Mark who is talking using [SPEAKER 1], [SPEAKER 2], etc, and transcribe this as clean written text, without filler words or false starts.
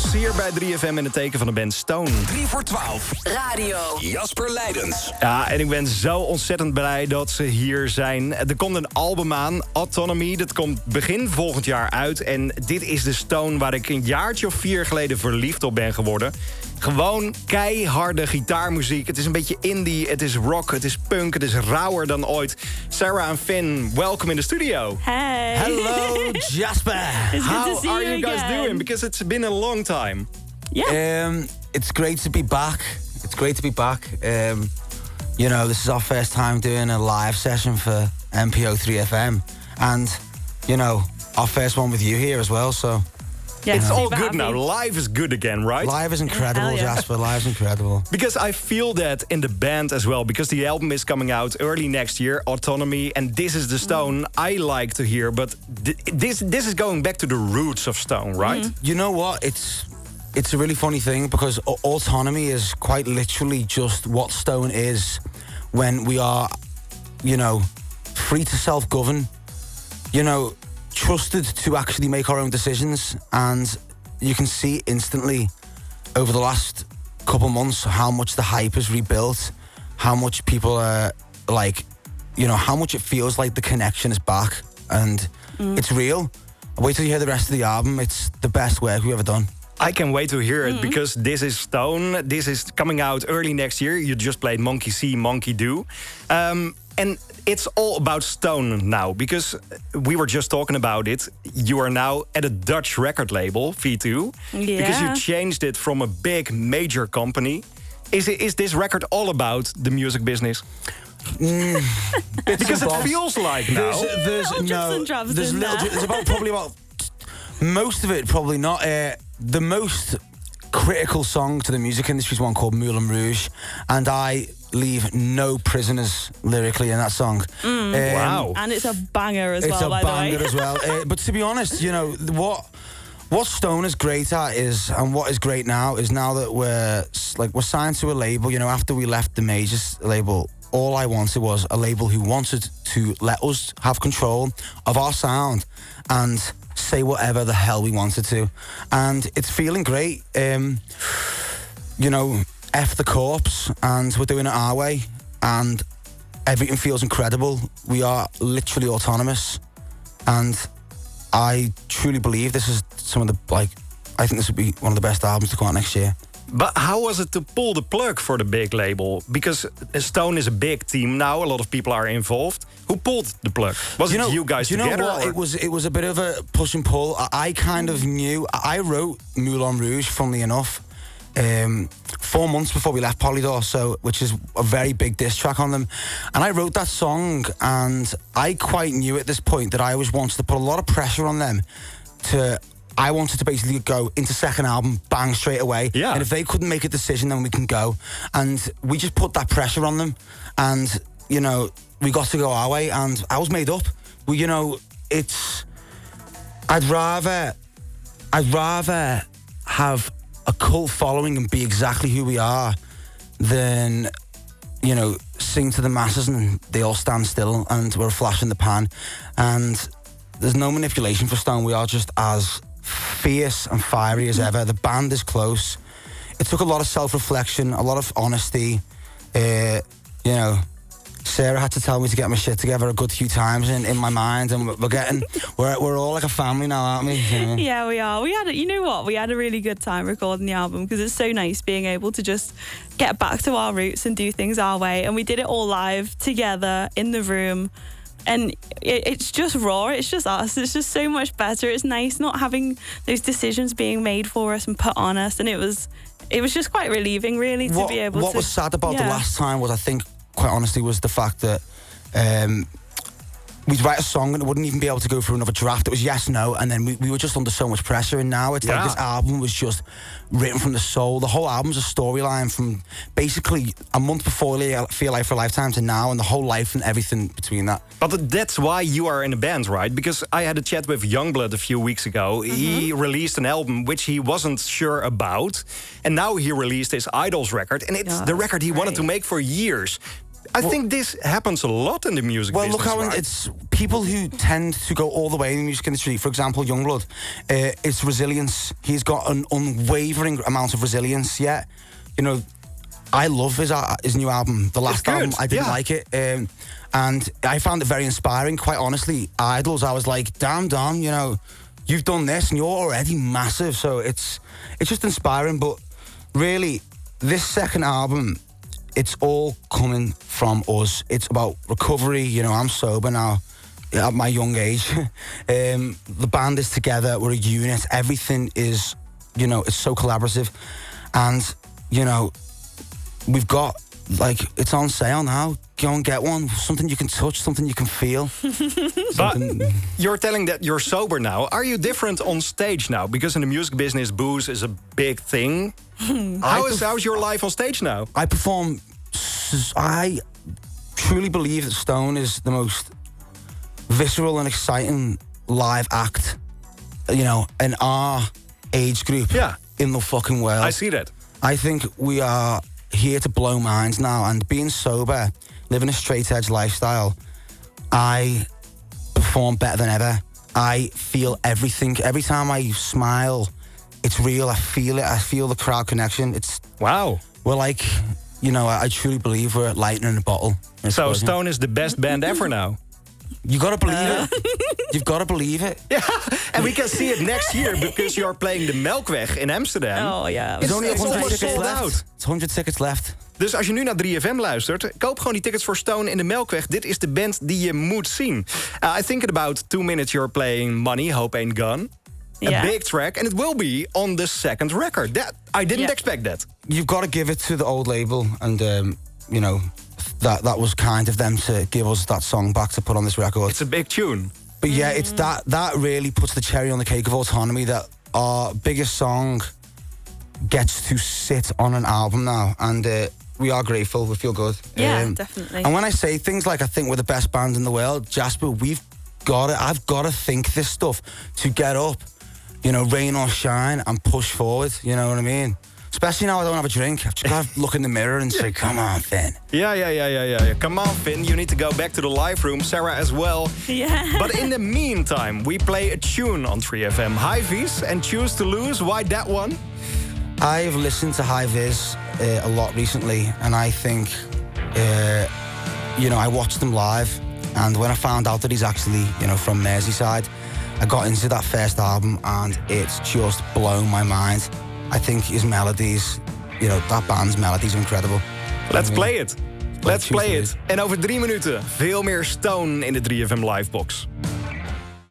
[SPEAKER 1] Idols hier bij 3FM in het teken van de band Stone.
[SPEAKER 2] 3 voor 12.
[SPEAKER 3] Radio.
[SPEAKER 2] Jasper Leijdens.
[SPEAKER 1] Ja, en ik ben zo ontzettend blij dat ze hier zijn. Er komt een album aan, Autonomy. Dat komt begin volgend jaar uit. En dit is de Stone waar ik een jaartje of 4 geleden verliefd op ben geworden. Gewoon keiharde gitaarmuziek. Het is een beetje indie, het is rock, het is punk, het is rauwer dan ooit. Sarah en Finn, welkom in de studio.
[SPEAKER 4] Hey.
[SPEAKER 1] Hello, Jasper.
[SPEAKER 4] It's good to
[SPEAKER 1] How
[SPEAKER 4] see
[SPEAKER 1] are
[SPEAKER 4] you
[SPEAKER 1] you guys
[SPEAKER 4] again.
[SPEAKER 1] doing? Because it's been a long time.
[SPEAKER 4] Yeah.
[SPEAKER 5] It's great to be back. It's great to be back. You know, this is our first time doing a live session for NPO 3FM. And, you know, our first one with you here as well, so...
[SPEAKER 4] Yeah,
[SPEAKER 1] It's all
[SPEAKER 4] super
[SPEAKER 1] good
[SPEAKER 4] happy.
[SPEAKER 1] now. Live is good again, right?
[SPEAKER 5] Live is incredible,
[SPEAKER 4] Hell yeah.
[SPEAKER 5] Jasper. Live is incredible.
[SPEAKER 1] Because I feel that in the band as well. Because the album is coming out early next year, Autonomy, and this is the Stone I like to hear. But this is going back to the roots of Stone, right?
[SPEAKER 5] You know what? It's a really funny thing because autonomy is quite literally just what Stone is when we are, you know, free to self-govern. You know, trusted to actually make our own decisions, and you can see instantly over the last couple months how much the hype has rebuilt, how much people are like, you know, how much it feels like the connection is back, and it's real. Wait till you hear the rest of the album. It's the best work we've ever done.
[SPEAKER 1] I can't wait to hear it because this is Stone. This is coming out early next year. You just played Monkey See, Monkey Do. And it's all about Stone now because we were just talking about it. You are now at a Dutch record label, V2.
[SPEAKER 4] Yeah.
[SPEAKER 1] Because you changed it from a big major company. Is this record all about the music business? Because it feels like now.
[SPEAKER 5] There's
[SPEAKER 4] Little drips and drops
[SPEAKER 5] there's
[SPEAKER 4] in
[SPEAKER 5] little.
[SPEAKER 4] there.
[SPEAKER 5] There's probably about most of it. Probably not. The most critical song to the music industry is one called Moulin Rouge, and I leave no prisoners lyrically in that song.
[SPEAKER 1] Wow.
[SPEAKER 4] And it's a banger as
[SPEAKER 5] It's
[SPEAKER 4] well,
[SPEAKER 5] a
[SPEAKER 4] by the
[SPEAKER 5] banger
[SPEAKER 4] way.
[SPEAKER 5] as well. But to be honest, you know what Stone is great at is, and what is great now is now that we're signed to a label. You know, after we left the major label, all I wanted was a label who wanted to let us have control of our sound and say whatever the hell we wanted to, and it's feeling great. You know, F the corpse, and we're doing it our way, and everything feels incredible. We are literally autonomous, and I truly believe this is some of the, like, I think this would be one of the best albums to come out next year.
[SPEAKER 1] But how was it to pull the plug for the big label? Because Stone is a big team now. A lot of people are involved. Who pulled the plug? Was it you guys
[SPEAKER 5] you
[SPEAKER 1] together?
[SPEAKER 5] know what?
[SPEAKER 1] or-
[SPEAKER 5] It was a bit of a push and pull. I kind of knew. I wrote Moulin Rouge, funnily enough, 4 months before we left Polydor, which is a very big diss track on them. And I wrote that song, and I quite knew at this point that I always wanted to put a lot of pressure on them I wanted to basically go into second album, bang, straight away.
[SPEAKER 1] Yeah.
[SPEAKER 5] And if they couldn't make a decision, then we can go. And we just put that pressure on them. And, you know, we got to go our way. And I was made up. Well, you know, I'd rather have a cult following and be exactly who we are than, you know, sing to the masses and they all stand still and we're a flash in the pan. And there's no manipulation for Stone. We are just as fierce and fiery as ever. The band is close. It took a lot of self-reflection, a lot of honesty. You know, Sarah had to tell me to get my shit together a good few times in my mind, and we're all like a family now, aren't we?
[SPEAKER 4] Yeah, we are. You know what? We had a really good time recording the album because it's so nice being able to just get back to our roots and do things our way. And we did it all live together in the room. And it's just raw. It's just us. It's just so much better. It's nice not having those decisions being made for us and put on us. And it was just quite relieving, really, to be able to...
[SPEAKER 5] What was sad about the
[SPEAKER 4] yeah.
[SPEAKER 5] last time was, I think, quite honestly, was the fact that we'd write a song and it wouldn't even be able to go through another draft. It was yes, no, and then we were just under so much pressure. And now it's like this album was just written from the soul. The whole album's a storyline from basically a month before Feel Like for a Lifetime to now, and the whole life and everything between that.
[SPEAKER 1] But that's why you are in a band, right? Because I had a chat with Youngblood a few weeks ago. He released an album which he wasn't sure about. And now he released his Idols record. And it's the record he wanted to make for years. I think this happens a lot in the music business.
[SPEAKER 5] Look how
[SPEAKER 1] right?
[SPEAKER 5] it's people who tend to go all the way in the music industry. For example, Youngblood, it's resilience. He's got an unwavering amount of resilience. Yeah, you know, I love his new album. The last album, I didn't like it, and I found it very inspiring. Quite honestly, Idols, I was like, damn, Dom, you know, you've done this and you're already massive. So it's just inspiring. But really, this second album, it's all coming from us. It's about recovery. You know, I'm sober now at my young age. The band is together. We're a unit. Everything is, you know, it's so collaborative. And, you know, we've got, like, it's on sale now. Go and get one. Something you can touch, something you can feel.
[SPEAKER 1] But you're telling that you're sober now. Are you different on stage now? Because in the music business, booze is a big thing. How's your life on stage now?
[SPEAKER 5] I truly believe that Stone is the most visceral and exciting live act, you know, in our age group in the fucking world.
[SPEAKER 1] I see that.
[SPEAKER 5] I think we are here to blow minds now, and being sober, living a straight edge lifestyle, I perform better than ever. I feel everything. Every time I smile, it's real. I feel it. I feel the crowd connection. It's
[SPEAKER 1] wow.
[SPEAKER 5] We're like, you know, I truly believe we're lightning in a bottle.
[SPEAKER 1] So Stone is the best band ever now.
[SPEAKER 5] You gotta believe it. You've gotta believe it.
[SPEAKER 1] Yeah, and we can see it next year because you're playing the Melkweg in Amsterdam.
[SPEAKER 4] Oh yeah.
[SPEAKER 5] There's only
[SPEAKER 1] It's
[SPEAKER 5] 100
[SPEAKER 1] almost
[SPEAKER 5] tickets
[SPEAKER 1] sold
[SPEAKER 5] left.
[SPEAKER 1] out.
[SPEAKER 5] It's 100 tickets left.
[SPEAKER 1] Dus als je nu naar 3FM luistert, koop gewoon die tickets voor Stone in de Melkweg. Dit is de band die je moet zien. I think in about 2 minutes you're playing Money, Hope Ain't Gone. A big track, and it will be on the second record. That I didn't expect that.
[SPEAKER 5] You've got to give it to the old label, and you know, that was kind of them to give us that song back to put on this record.
[SPEAKER 1] It's a big tune.
[SPEAKER 5] But yeah, it's that really puts the cherry on the cake of Autonomy, that our biggest song gets to sit on an album now, and we are grateful. We feel good.
[SPEAKER 4] Yeah, definitely.
[SPEAKER 5] And when I say things like I think we're the best band in the world, Jasper, I've got to think this stuff to get up, you know, rain or shine, and push forward. You know what I mean? Especially now I don't have a drink. I've just got to look in the mirror and say, come on, Finn.
[SPEAKER 1] Yeah. Come on, Finn. You need to go back to the live room. Sarah as well.
[SPEAKER 4] Yeah.
[SPEAKER 1] But in the meantime, we play a tune on 3FM. High Vis and Choose to Lose. Why that one?
[SPEAKER 5] I've listened to High Vis a lot recently, and I think, you know, I watched him live, and when I found out that he's actually, you know, from Merseyside, I got into that first album, and it's just blown my mind. I think his melodies, you know, that band's melodies are incredible.
[SPEAKER 1] Let's play it. Let's play it. En over 3 minuten veel meer Stone in de 3FM Livebox.